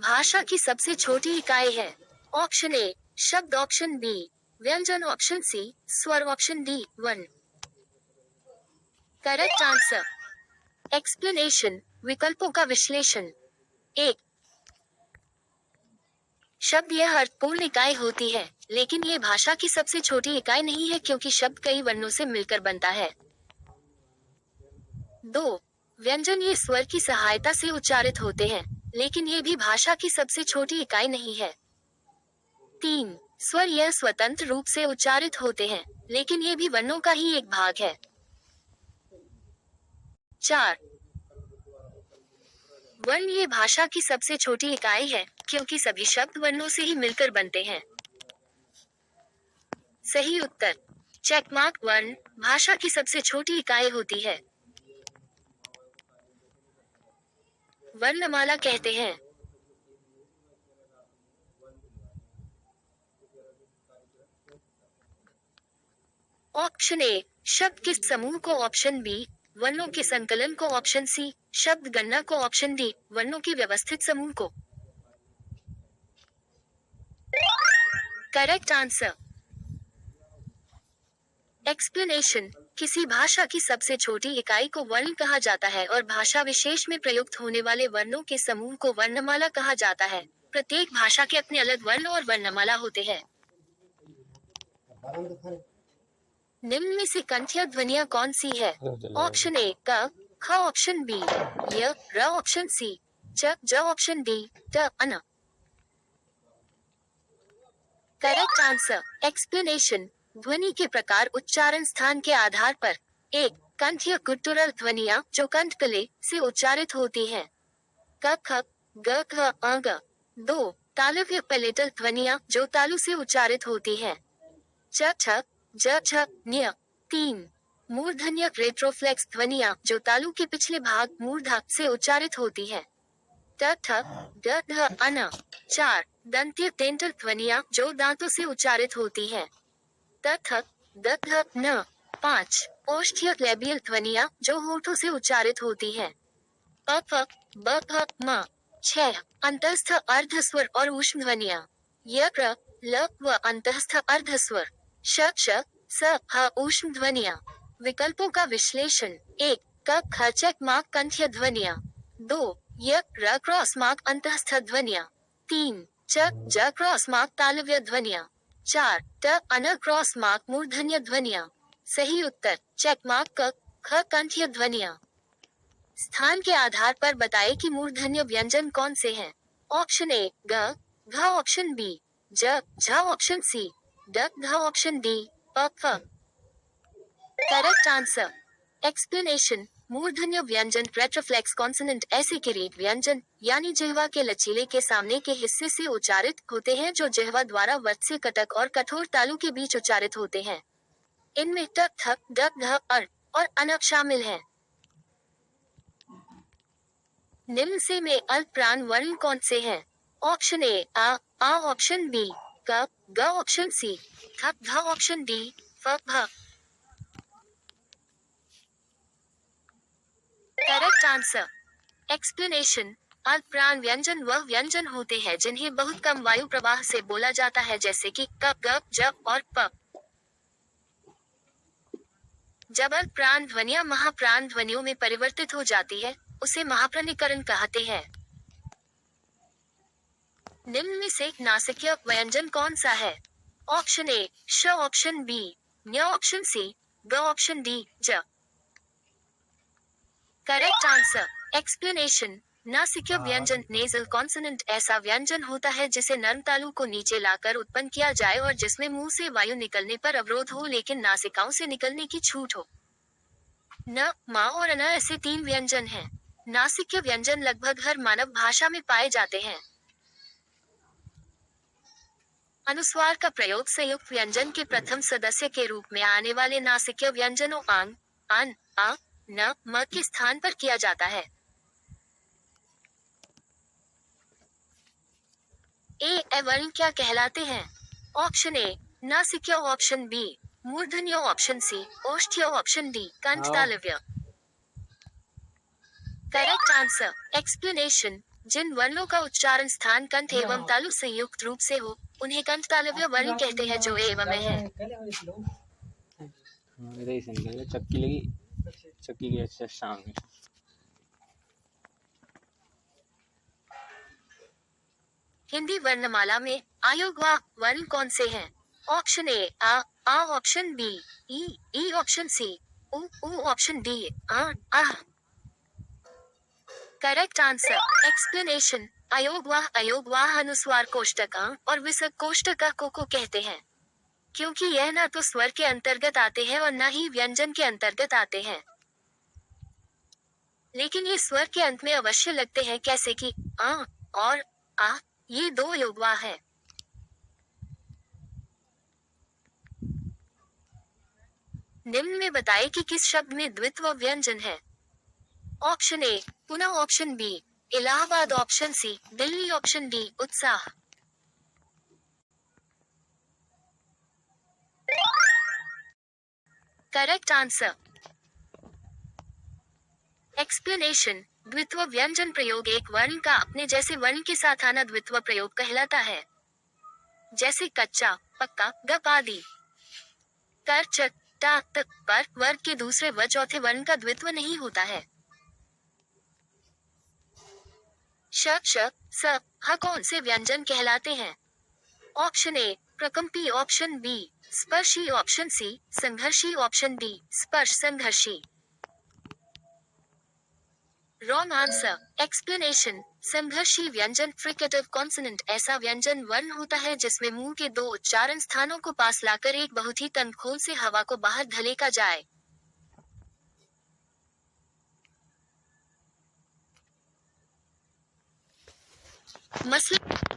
भाषा की सबसे छोटी इकाई है? ऑप्शन ए शब्द, ऑप्शन बी व्यंजन, ऑप्शन सी स्वर, ऑप्शन डी वर्ण। Correct answer. एक्सप्लेनेशन, विकल्पों का विश्लेषण। एक, शब्द यह अर्थपूर्ण इकाई होती है, लेकिन ये भाषा की सबसे छोटी इकाई नहीं है क्योंकि शब्द कई वर्णों से मिलकर बनता है। 2, व्यंजन ये स्वर की सहायता से उच्चारित होते हैं, लेकिन ये भी भाषा की सबसे छोटी इकाई नहीं है। 3, स्वर यह स्वतंत्र रूप से उच्चारित होते हैं, लेकिन ये भी वर्णों का ही एक भाग है। 4, वर्ण ये भाषा की सबसे छोटी इकाई है, क्योंकि सभी शब्द वर्णों से ही मिलकर बनते हैं। सही उत्तर चेकमार्क, वर्ण भाषा की सबसे छोटी इकाई होती है। वर्णमाला कहते हैं। ऑप्शन ए शब्द के समूह को, ऑप्शन बी वर्णों के संकलन को, ऑप्शन सी शब्द गणना को, ऑप्शन डी वर्णों के व्यवस्थित समूह को। Correct answer. एक्सप्लेनेशन, किसी भाषा की सबसे छोटी इकाई को वर्ण कहा जाता है और भाषा विशेष में प्रयुक्त होने वाले वर्णों के समूह को वर्णमाला कहा जाता है। प्रत्येक भाषा के अपने अलग वर्ण और वर्णमाला होते हैं। निम्न में से कंठ्य ध्वनियाँ कौन सी है? ऑप्शन ए क, ख, ऑप्शन बी य, र, ऑप्शन सी च, ज, ऑप्शन डी ट, अन। Correct answer. एक्सप्लेनेशन, ध्वनि के प्रकार उच्चारण स्थान के आधार पर। एक, कंठ्य गुट्टुरल ध्वनियाँ जो कंठकले से उच्चारित होती हैं। क, ख, ग, घ, अ, ग। 2, तालव्य पैलेटल ध्वनियाँ जो तालु से उच्चारित होती हैं। च, छ, ज, छ, न्य। 3, मूर्धन्य रेट्रोफ्लेक्स ध्वनियाँ जो तालु के पिछले भाग मूर्धा से उच्चारित होती हैं। ट, ठ, ड, ढ, अन। 4, दंत्य डेंटल ध्वनियाँ जो दांतों से उच्चारित होती हैं। त, थ, द, ध, न। 5, ओष्ठ्य लेबियल ध्वनियाँ जो होठों से उच्चारित होती हैं। प, फ, ब, भ, म। 6, अंतस्थ अर्धस्वर और ऊष्म ध्वनियाँ। य, प्र, ल, व अंतस्थ अर्धस्वर। श, श, स, ह ऊष्म ध्वनियाँ। विकल्पों का विश्लेषण। 1, क, ख चेक मार्क कंठ्य ध्वनियाँ। 2, य, र क्रॉस मार्क अंतस्थ ध्वनियाँ। 3, च, ज क्रॉस मार्क तालव्य ध्वनियाँ। 4, ट, अन क्रॉस मार्क मूर्धन्य ध्वनियाँ। सही उत्तर चेक मार्क क, ख कंठ्य ध्वनियाँ। स्थान के आधार पर बताएं कि मूर्धन्य व्यंजन कौन से हैं। ऑप्शन ए ग, घ, ऑप्शन बी ज, झ, ऑप्शन सी ड, ध, ऑप्शन डी प, फ। Correct answer. एक्सप्लेनेशन, मूर्धन्य व्यंजन रेट्रोफ्लेक्स कॉन्सोनेंट ऐसे किरीट व्यंजन यानी जिह्वा के लचीले के सामने के हिस्से से उच्चारित होते हैं जो जिह्वा द्वारा वत्स्य कटक और कठोर तालु के बीच उच्चारित होते हैं। इनमें ट, थ, ड, ध, अर और अन शामिल हैं। निम्न से में अल्प प्राण वर्ण कौन से हैं? ऑप्शन ए आ, ऑप्शन बी क, ग, ऑप्शन सी थ, ध, ऑप्शन डी फ, भ। Correct answer. एक्सप्लेनेशन, अल्प प्राण व्यंजन वह व्यंजन होते हैं जिन्हें बहुत कम वायु प्रवाह से बोला जाता है, जैसे कि क, ग, ज और प। जब अल्प प्राण ध्वनियां महाप्राण ध्वनियों में परिवर्तित हो जाती है, उसे महाप्राणीकरण कहते हैं। निम्न में से नासिक्य व्यंजन कौन सा है? ऑप्शन ए श, ऑप्शन बी न्य, ऑप्शन सी ग, ऑप्शन डी ज। Correct answer. एक्सप्लेनेशन, नासिक्य व्यंजन नेजल कॉन्सोनेंट ऐसा व्यंजन होता है जिसे नर्म तालु को नीचे लाकर उत्पन्न किया जाए और जिसमें मुंह से वायु निकलने पर अवरोध हो लेकिन नासिकाओं से निकलने की छूट हो। न, मा और अन ऐसे 3 व्यंजन हैं। नासिक्य व्यंजन लगभग हर मानव भाषा में पाए जाते हैं। अनुस्वार का प्रयोग संयुक्त व्यंजन के प्रथम सदस्य के रूप में आने वाले नासिक्य व्यंजनों आंग, अन, आ, न, म के स्थान पर किया जाता है। ए वर्ण क्या कहलाते हैं? ऑप्शन ए नासिक्य, ऑप्शन बी मूर्धन्य, ऑप्शन सी ओष्ठ्य, ऑप्शन डी कंठ तालव्य। Correct answer. एक्सप्लेनेशन, जिन वर्णों का उच्चारण स्थान कंठ एवं तालु संयुक्त रूप से हो उन्हें कंठ तालव्य वर्ण कहते हैं, जो एवं में है। इधर से निकल गया, चक्की लगी, चक्की के अच्छा सामने। हिंदी वर्णमाला में आयोगवाह वर्ण कौन से हैं? ऑप्शन ए आ, ऑप्शन बी ई, ऑप्शन सी उ, ऑप्शन डी आ। Correct answer explanation. अयोगवाह अनुस्वार कोष्टक और विसर्ग कोष्टक को कहते हैं, क्योंकि यह ना तो स्वर के अंतर्गत आते हैं और न ही व्यंजन के अंतर्गत आते हैं, लेकिन ये स्वर के अंत में अवश्य लगते हैं, कैसे कि आ और आ, ये दो योगवाह है। निम्न में बताए कि किस शब्द में द्वित्व व्यंजन है। Option A Pune, option B Allahabad, option C Delhi, option D उत्साह। Correct answer explanation. द्वित्व व्यंजन प्रयोग एक वर्ण का अपने जैसे वर्ण के साथ आना द्वित्व प्रयोग कहलाता है, जैसे कच्चा, पक्का, गप आदि। कर, च, टा, त पर वर्ग के दूसरे व चौथे वर्ण का द्वित्व नहीं होता है। श, स, ह कौन से व्यंजन कहलाते हैं? ऑप्शन ए प्रकंपी, ऑप्शन बी स्पर्शी, ऑप्शन सी संघर्षी, ऑप्शन डी स्पर्श संघर्षी। Wrong answer explanation. संघर्षी व्यंजन फ्रिकेटिव कॉन्सोनेंट ऐसा व्यंजन वर्ण होता है जिसमें मुंह के दो उच्चारण स्थानों को पास लाकर एक बहुत ही तंतखोल से हवा को बाहर धकेला जाए। मसलन